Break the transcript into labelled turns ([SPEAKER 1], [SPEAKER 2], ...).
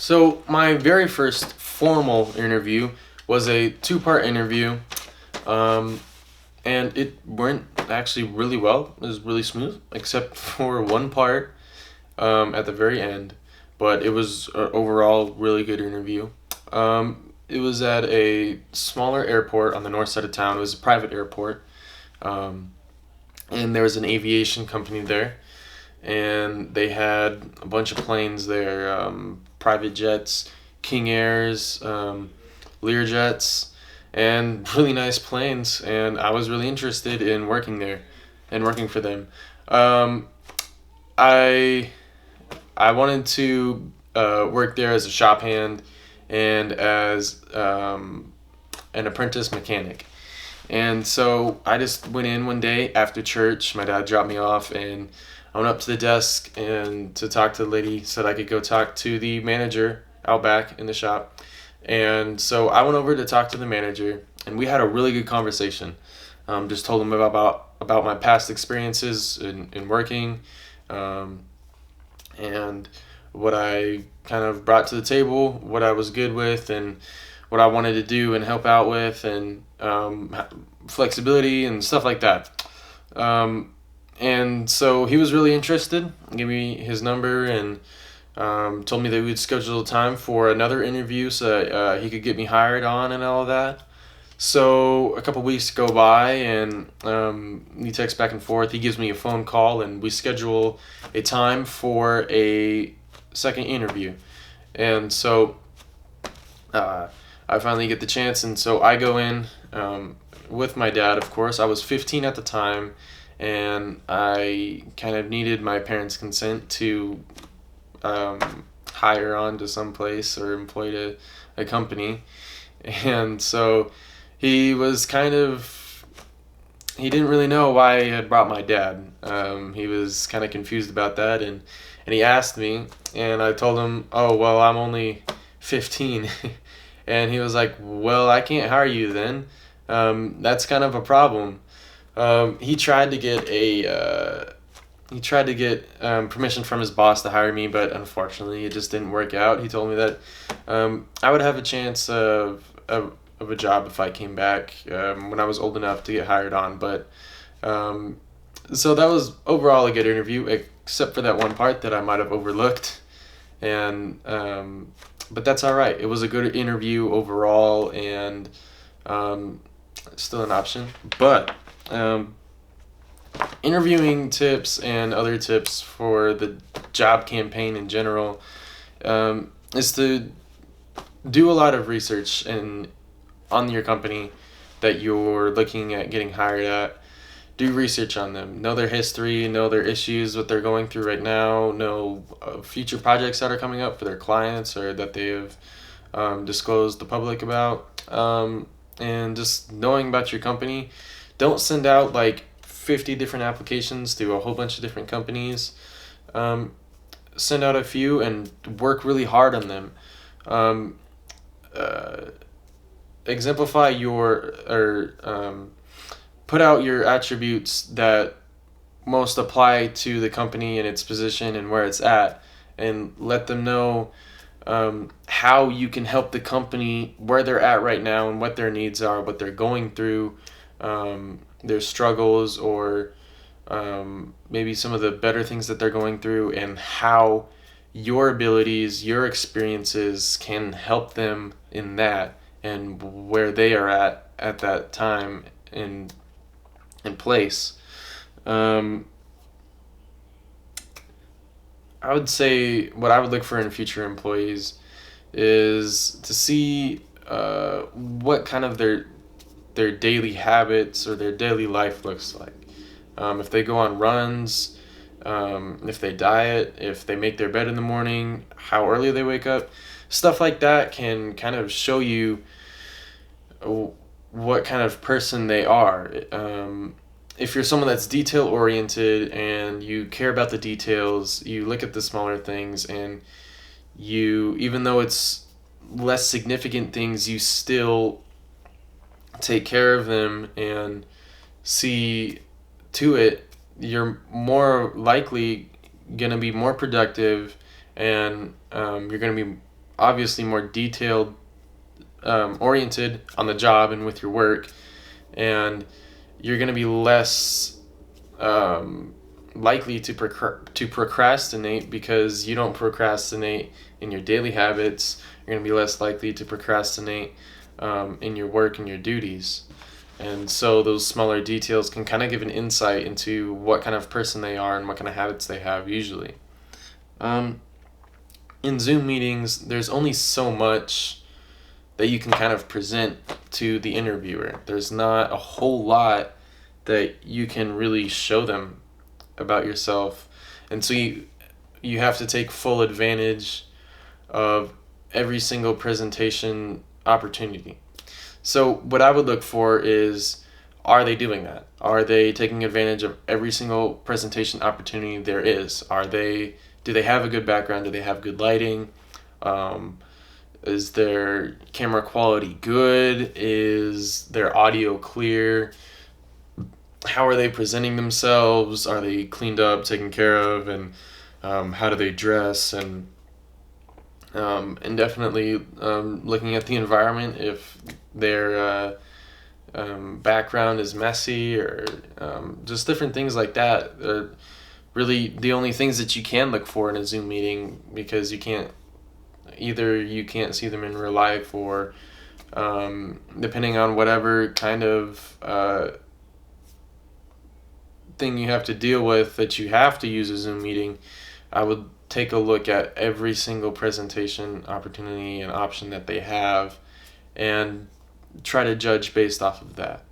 [SPEAKER 1] So my very first formal interview was a two-part interview, um, and it went actually really well. It was really smooth, except for one part at the very end. But it was an overall really good interview. It was at a smaller airport on the north side of town. It was a private airport, um, and there was an aviation company there, and they had a bunch of planes there, private jets, King Airs, Learjets, and really nice planes. And I was really interested in working there and working for them. Um, I I wanted to work there as a shop hand and as an apprentice mechanic. And so I just went in one day after church. My dad dropped me off, and I went up to the desk and to talk to the lady, said I could go talk to the manager out back in the shop. And so I went over to talk to the manager, and we had a really good conversation. Just told him about my past experiences in working, um, and what I kind of brought to the table, what I was good with, and what I wanted to do and help out with, and flexibility and stuff like that. Um, and so he was really interested, gave me his number, and told me that we would schedule a time for another interview so that he could get me hired on and all of that. So a couple weeks go by, and we text back and forth. He gives me a phone call, and we schedule a time for a second interview. And so I finally get the chance, and so I go in with my dad, of course. I was 15 at the time, and I kind of needed my parents' consent to hire on to some place or employ to a company. And so he was he didn't really know why I had brought my dad. He was kind of confused about that, and he asked me, and I told him, oh, well, I'm only 15. And he was like, well, I can't hire you then. That's kind of a problem. He tried to get permission from his boss to hire me, but unfortunately it just didn't work out. He told me that I would have a chance of a job if I came back when I was old enough to get hired on. But so that was overall a good interview, except for that one part that I might have overlooked. And but that's all right. It was a good interview overall, and still an option. But interviewing tips and other tips for the job campaign in general is to do a lot of research on your company that you're looking at getting hired at. Do research on them. Know their history, know their issues, what they're going through right now, know future projects that are coming up for their clients or that they have disclosed the public about. And just knowing about your company. Don't send out like 50 different applications to a whole bunch of different companies. Send out a few and work really hard on them. Exemplify put out your attributes that most apply to the company and its position and where it's at, and let them know how you can help the company where they're at right now and what their needs are, what they're going through, their struggles, or maybe some of the better things that they're going through, and how your abilities, your experiences can help them in that and where they are at that time in place. I would say what I would look for in future employees is to see what kind of their daily habits or their daily life looks like. If they go on runs, if they diet, if they make their bed in the morning, how early they wake up, stuff like that can kind of show you what kind of person they are. If you're someone that's detail oriented and you care about the details, you look at the smaller things, and even though it's less significant things, you still take care of them and see to it, you're more likely going to be more productive, and you're going to be obviously more detailed, oriented on the job and with your work, and you're going to be less likely to procrastinate, because you don't procrastinate in your daily habits. You're going to be less likely to procrastinate in your work and your duties. And so those smaller details can kind of give an insight into what kind of person they are and what kind of habits they have usually. In Zoom meetings, there's only so much that you can kind of present to the interviewer. There's not a whole lot that you can really show them about yourself. And so you have to take full advantage of every single presentation opportunity. So what I would look for is, are they doing that? Are they taking advantage of every single presentation opportunity there is? Do they have a good background? Do they have good lighting? Is their camera quality good? Is their audio clear? How are they presenting themselves? Are they cleaned up, taken care of? And how do they dress? And definitely looking at the environment, if their background is messy, or just different things like that. Really the only things that you can look for in a Zoom meeting, because you can't see them in real life, or depending on whatever kind of thing you have to deal with that you have to use a Zoom meeting, I would take a look at every single presentation opportunity and option that they have, and try to judge based off of that.